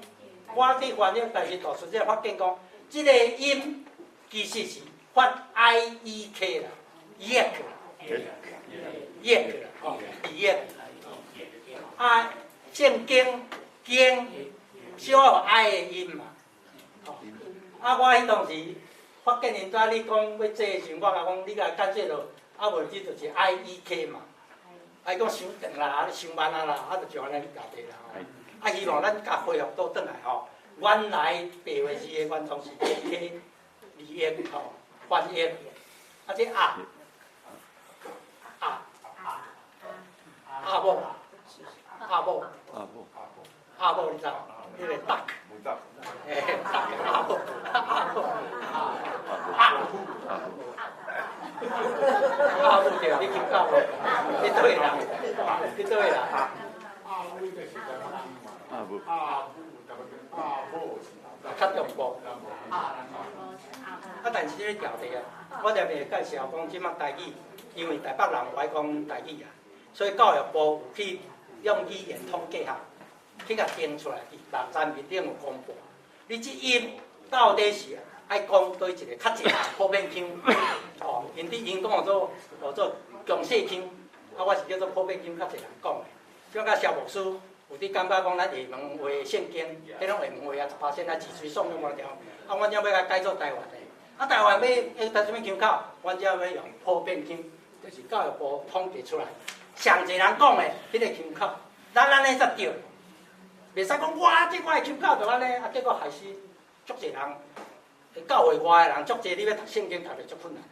Speaker 4: 我去翻译，但是大师这发现讲，这个音其实是。发 IEK 啦，EK 啦，哦，EK， 啊，正经少有 I 的音嘛，哦，啊，我迄当时发现因跩你讲要做的时候，我甲讲你甲解释落，啊，无你就是 IEK 嘛，啊，伊讲伤长啦，伤慢啊啦，啊，就像安尼搞题啦，啊，希望咱甲恢复倒转来吼，原来白话字的原创是 EK 2吼。翻译，啊这啊某，你知道？迄个duck， duck， 阿某对，你听到无？你对啦，较重播。啊，但是这个条例啊，我就袂介绍讲即马台语，因为台北人有爱讲台语啊，所以教育部有去用语言统计学去甲定出来，伫网站面顶有公布。你即音到底是爱讲对一个较济普遍腔，哦，因讲做强势腔，啊，我是叫做普遍腔，较济人讲的。像甲肖牧师有一你感觉讲咱厦门话圣经，迄种厦门话啊10%啊自吹爽用无条，啊，阮才要甲改做台湾的。啊，台湾要搭什么腔口？阮才要用普遍腔，就是教育部统计出来，上侪人讲的迄个腔口，咱安尼才对。袂使讲我即我的腔口就安尼，啊，结果害死足侪人，教会外的人足侪，你要读圣经读得足困难的。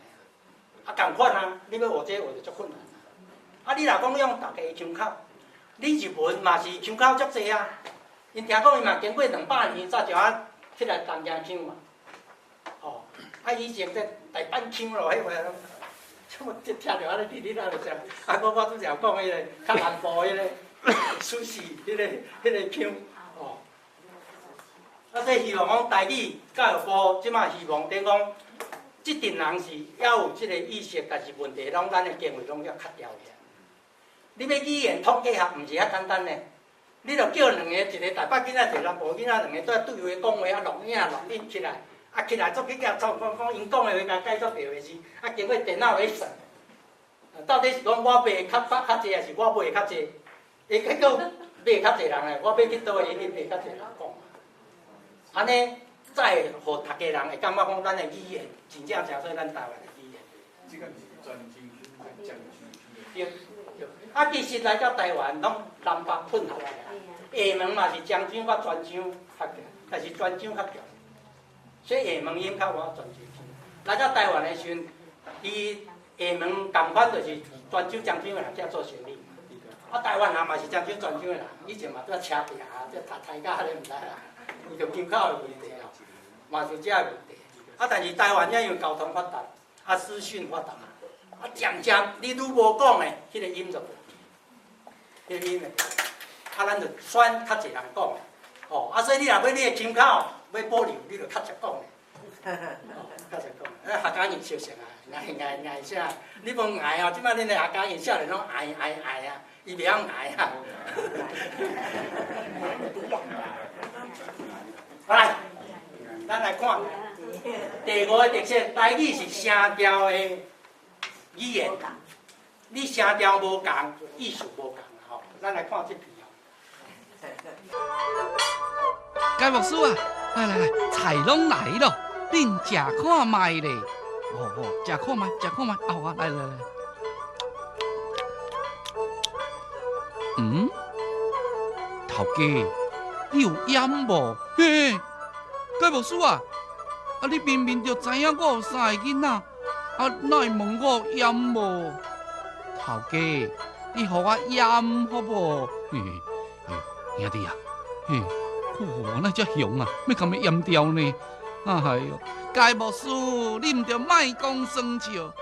Speaker 4: 啊，共款啊，你要学这学得足困难。啊，你若讲用大家的腔口，你日文嘛是腔口足侪啊，因听讲伊嘛经过200年才就啊起来东京腔嘛。哦，啊以前这大阪腔咯，迄个，怎么听着安尼滴滴答就知。啊，我拄则讲迄个较南部迄个苏式迄个腔，哦。啊，这希望讲台语教育部即马希望等讲，即阵人是要有即个意识，但是问题拢咱的经费拢要较调起来。你要语言统计学，毋是遐简单呢。你着叫两个，一个台北囡仔，一个南部囡仔，两个在对话讲话啊，录影录音起来，啊起来做去甲讲因讲的话，甲改做白话字，啊经过电脑来算，到底是讲我卖较济，还是我卖较济？伊结果卖较济人诶，我要去倒位，伊卖较济人讲。安尼才会互读家人会感觉讲咱的语言真正诚做咱台湾的语言。
Speaker 2: 这个是专精区、将军区。
Speaker 4: 对。啊，其实来到台湾，拢南北混合来。厦门嘛是漳州甲泉州合起来，但是泉州较强，所以厦门音较我泉州腔。来到台湾的时阵，伊厦门共款就是泉州、漳州的人才做生意。啊，台湾人嘛是漳州、泉州的人，以前嘛在车棚啊，在抬架咧，毋知啦。伊就腔口的问题哦，嘛是这个问题。啊，但是台湾因为交通发达，啊，资讯发达，啊，渐渐你愈无讲的，迄个音就。迄个音的，啊，咱就选较侪人讲的，哦，啊，所以你若要你的腔口要保留，你就较实讲的，哦，较实讲。客家人相像啊，挨啥？你无挨哦，即摆恁的客家人少年拢挨啊，伊袂晓挨啊。来，咱来看第5个特色，台语是声调的语言，你声调无共，意思无共。咱来看这篇
Speaker 1: 该牧师啊，来，菜拢来咯，恁食看卖咧。哦，食看卖，啊，来。头家，你有盐无？嘿，该牧师啊，啊你明明就知影我有3个囡仔，啊哪会问我有盐无？头家。你互我盐好无？兄弟啊，哇，那只熊啊，要甲么淹掉呢？哎哟，该牧师，你毋着莫讲酸笑，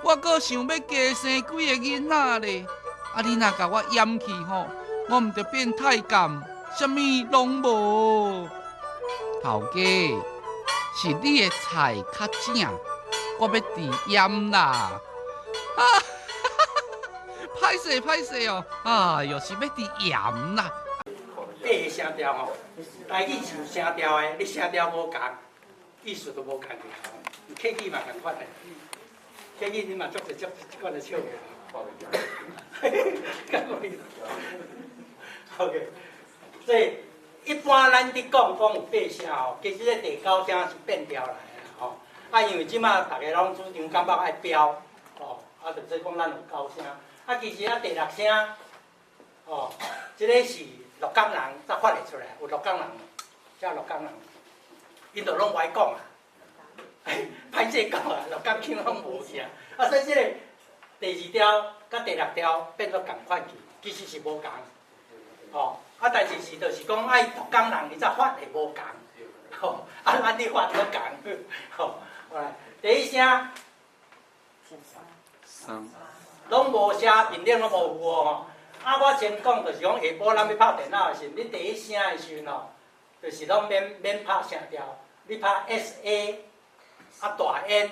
Speaker 1: 我阁想要加生几个囡仔咧。啊，你若甲我淹去吼，我毋着变太监，啥物拢无。头家，是你的菜较正，我要治盐啦。啊！歹势哦！哎哟，是要治盐啦。
Speaker 4: 个声调吼，台语是有声调的，你声调无共，意思都无共去。客语嘛共款的，客语你嘛足这款的笑话。OK， 所以一般咱伫讲有8声吼，其实咧第9声是变调来的吼。啊，因为即马大家拢主张感觉爱标，哦，啊，就说讲咱有9声。啊，其实第6声，哦，即个是鹿港人才发现出来，有鹿港人，遮鹿港人，因就拢歹讲啊，歹势讲啊，鹿港腔拢无去啊。啊，所以即个第2条甲第6条变做共款去，其实是无共。哦，啊，但是就是讲爱鹿港人，伊才发会无共。吼，啊，咱你发就共。吼，来，第1声。拢无写面顶拢无有哦。啊，我先讲，就是讲下晡咱要拍电脑的时，你第1声的时阵哦，就是拢免拍声调，你拍 SA 啊大 N，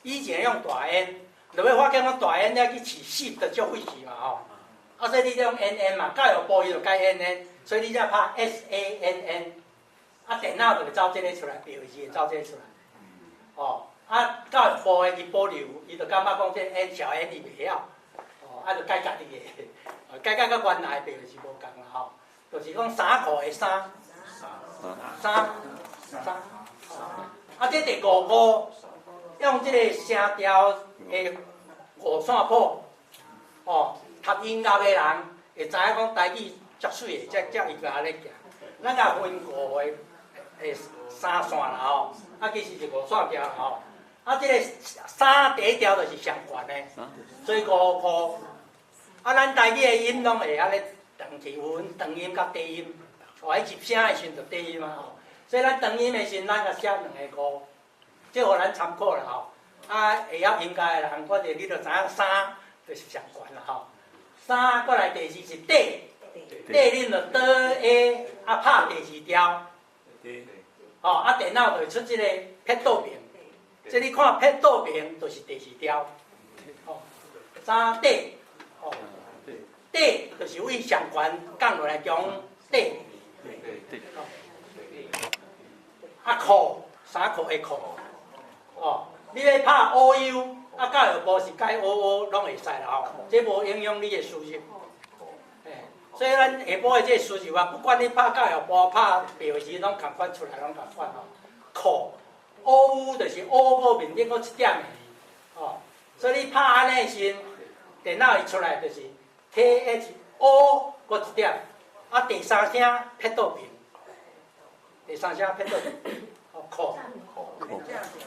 Speaker 4: 以前用大 N， 就要发现讲大 N 要去试10就足费气嘛吼。啊，所以你用 NN 嘛，教育部伊就改 NN， 所以你才拍 SANN， 啊电脑就会走这个出来，标字会走这个出来，哦。啊，教育部的伊保留，伊就感觉讲这 N 小 N 伊袂晓，哦，啊就改家己的，改甲原来的标是无共啦吼。就是讲衫裤的衫，衫。啊，这第五步，用这个声调的五线谱，哦，读音乐的人会知影讲台语足水的，才伊个安尼行。咱甲分五个三线啦吼，啊，其实是五线调啦吼。啊，这个三第一条就是上悬的，所以五。啊，咱台语的音拢会安尼长起分，长音甲低音，哦，迄入声的时阵就低音嘛吼。所以咱长音的时阵，咱甲写两个五，这互咱参考啦吼。啊，会晓音乐的人，我就你就知影三就是上悬啦吼。三过来第二是底，恁就倒 A 啊拍第二条，哦啊电脑就会出这个撇倒屏，即你看撇倒屏就是第二条，哦，三底，哦，底就是为上悬降落来从底，啊裤衫裤的裤，哦，你要拍 OU 啊教育部是改 OO 拢会使啦吼，这无影响你的输入。所以咱下晡的这个输入啊，不管你拍教育部、拍标示，拢共款出来，拢共款吼。课 OU 就是 O 个面顶个一点的，哦，所以你拍安尼时，电脑伊出来就是 KHO 个一点，啊第三声撇倒屏，第三声撇倒屏，哦课，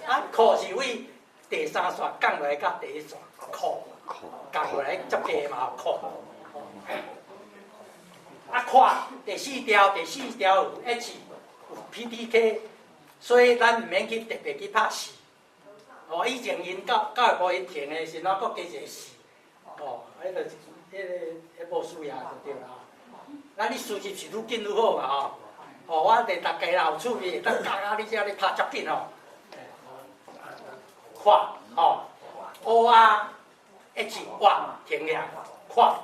Speaker 4: 啊课是为第三线降落来到第一线，课降落来接地嘛课。啊，看第四条有 H 有 PTK， 所以咱毋免去特别去拍四。哦，以前因教育部因填的时阵，佫加一个四。哦，迄个迄无需要就对啦。咱你输入是愈紧愈好嘛吼。哦，我伫大家啦有趣味，当教你遮咧拍足紧吼。看，吼 ，OR H 哇停下，看。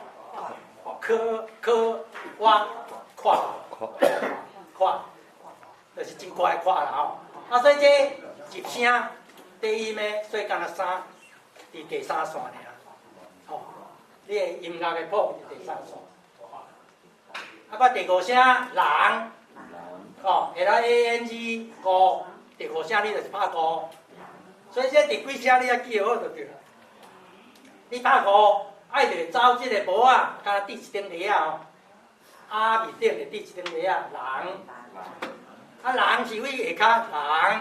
Speaker 4: 哇，看，就是真乖看啦吼。啊，所以这入声低音的，所以敢若三伫第三线尔。吼，你的音乐的谱伫第三线。啊，搁第五声人，哦 ，LANG 五，第五声你就是拍五。所以这第几声你也记好就对啦。你拍五。爱着走即个帽啊，甲滴一顶鞋啊，啊面顶就滴一顶鞋啊，人，啊人是为下骹人，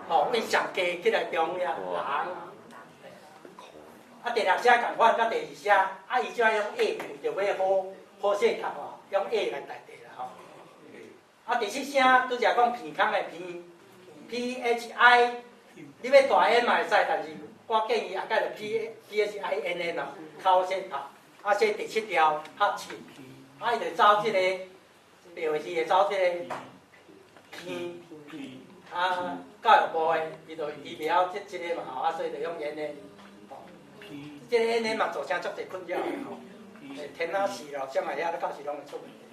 Speaker 4: 吼为上加起来中呀人，啊第六声共款，甲第二声，啊伊怎用 A 就要好细读哦，用 A 来代替啦吼。啊第七声拄则讲鼻腔的鼻 ，PHI， 你要大 N 嘛会使，但是。我建议啊，改着 PHINN 啦，口先读，啊，这第七条拍七，啊，伊就走即个标示会走即个偏，啊，教育部的伊袂晓即个嘛吼，啊，所以就用 NN， 吼，即个 NN 嘛造成足侪困扰吼，天仔死咯，什么遐到时拢会出问题。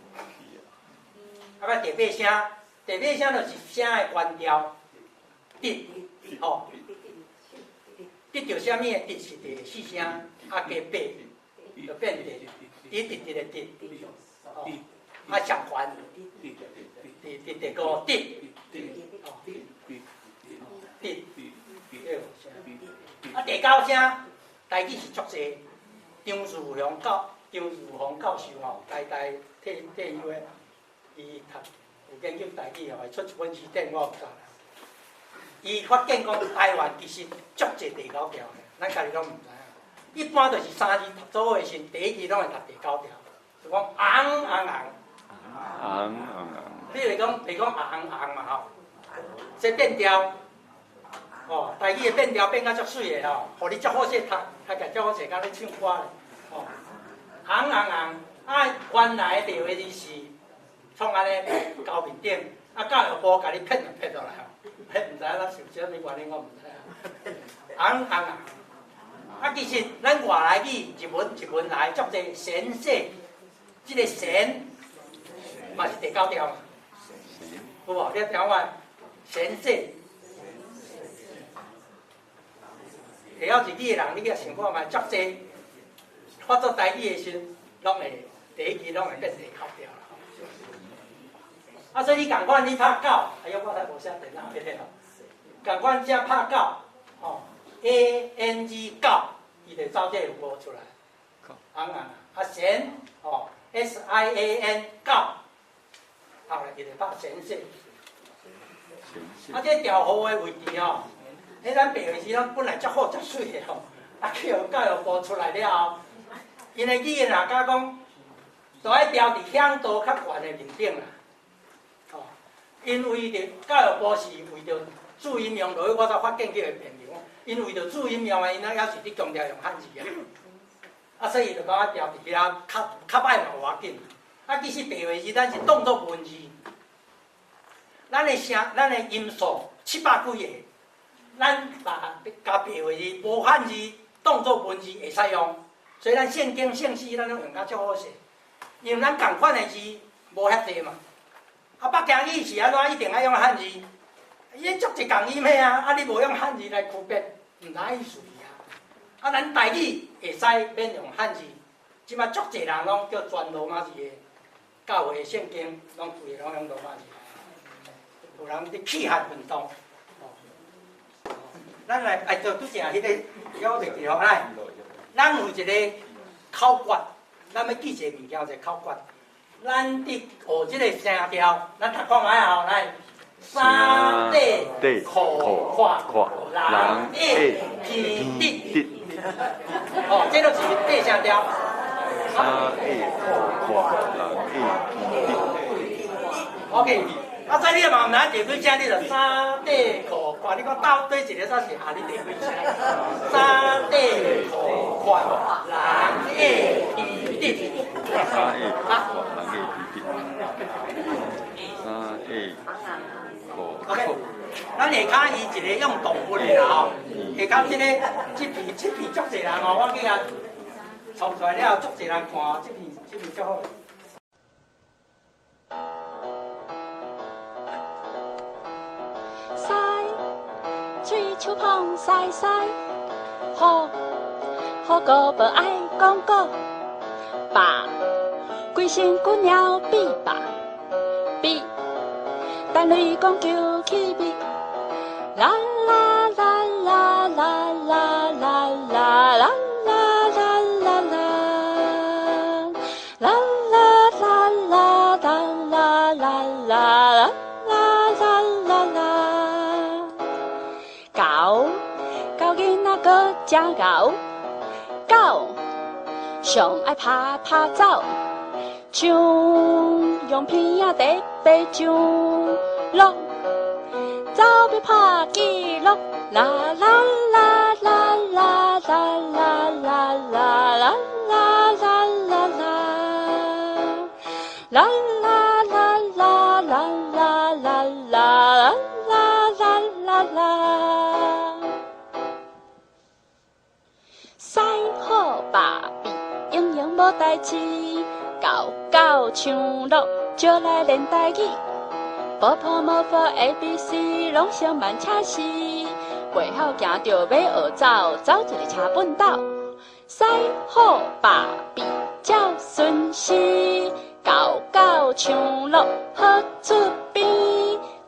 Speaker 4: 啊，个第八声就是声的关调，滴，吼。滴着啥物的滴是第四声，啊加八就变滴滴的滴，哦，啊上悬，第五滴，哦滴，啊第九声台语是足济，张如虹教授吼，台退休的，伊读有研究台语吼，会出一本字典，我有教。伊发现讲台湾其实足济第九条的，咱家己拢毋知影。一般就是三字读做伙时，第一字拢会读第九条，就讲昂昂昂。
Speaker 5: 昂。
Speaker 4: 你袂讲昂昂嘛吼？这变调，哦，台语的变调变甲足水的吼，互你足好势读，读起足好势，甲你唱歌咧，哦。昂昂昂，啊，原来的标字是创安尼交面顶，啊，教育部甲你撇落来吼。迄毋知咱受啥物原因，我毋知影。昂昂啊！啊，其实咱外来语一文来足济神说，即个神嘛是第九条嘛，有无？你听我神说，会晓日语的人，你去想看觅足济发作台语的时，拢会第一句拢会变第九条啦。啊，所以你共款你拍狗，哎呦，我才无写电脑迄个吼。共款只拍狗，吼 ，ANG 狗，伊就走这个波出来。啊弦，吼 SIAN 狗，后来伊就拍弦线。啊，这调号的位置吼，迄咱白话时咱本来足好足水的吼，啊去互教育部出来了后，因的语言若甲讲，就爱调伫响度较悬的面顶啦。哦，因为着教育部是为着注音用，落去我才发现叫个变量，因为着注音用的，因仔还是伫强调用汉字啊。啊，所以就讲啊调伫遐较歹嘛有要紧。啊，其实白话字咱是当作文字。咱的音素700几个，咱把白话字无汉字当作文字会使用，所以咱圣经圣诗咱拢用甲足好势，因为咱共款的字无遐济嘛。啊，北京语是安怎一定爱用汉字？伊足一共音迄啊，啊你无用汉字来区别，毋哪意思啊？啊，咱台语会使免用汉字，即摆足侪人拢叫全罗马字的，教会圣经拢规个拢用罗马字。有人伫气核运动，咱来哎，就拄只迄个了袂记吼，来，咱有一个口诀，咱要记一个物件，一个口诀。咱伫学即个声调，咱读看卖吼，来，三地苦快，人爱天地，哦，这就是地声调。
Speaker 5: 三地苦快，人爱天地。
Speaker 4: OK。啊，所以你嘛毋通第几声，你就三地苦快。你讲到对一个才是下你第几声？三地苦快，人爱天地。
Speaker 5: 三地苦快，人爱天地。三地苦。
Speaker 4: OK， 咱下骹伊一个用动物的啦吼，下骹这片足侪人吼，我去甲创出来了，足侪人看，这片足好。
Speaker 6: 水手捧西西，好个不爱讲个，把规身骨鸟比吧比，但雷讲叫起比，啦啦啦啦啦啦啦啦啦啦啦啦啦，啦啦啦啦啦啦啦啦。狗囡仔个真狗，狗上爱拍拍走，像用片啊地地上落，走要拍记录，啦啦啦啦啦啦啦啦啦啦啦啦啦啦，啦啦啦啦啦啦啦啦啦啦啦。西好爸比永远无代志，狗狗唱乐就来练台语，波波摩佛 ABC 拢上慢车时，过后行着要学走，走一个车本斗。西好爸比照顺时，狗狗唱乐好出边，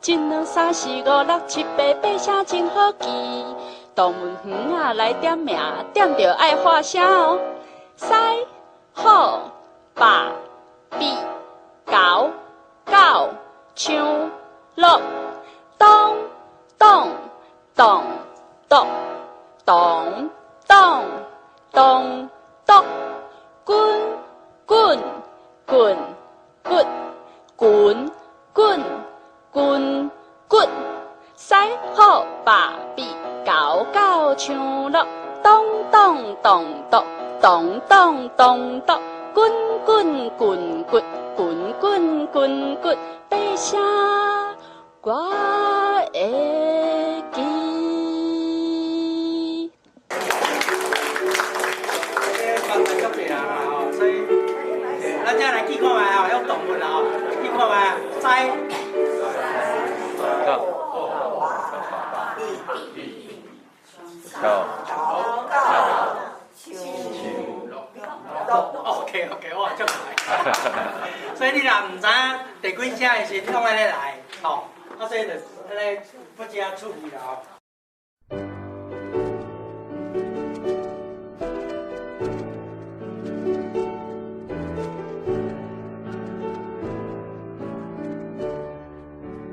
Speaker 6: 一两三四五六七八八声真好记。动物园啊来点名，点着爱发声哦。西好爸比狗狗唱乐，咚咚咚咚咚咚咚咚，滚滚滚滚滚滚滚滚，西好爸比狗狗唱乐，咚咚咚咚咚咚咚咚，滚滚滚滚滚滚滚滚，白声我会记。
Speaker 4: 刚才足侪人啦吼，所以咱再来记看卖吼，用动物啦吼，记看卖，西。OK， 我足快。所以你若唔知第几声的时拢安尼来，吼，啊所以就安尼不加处理了吼。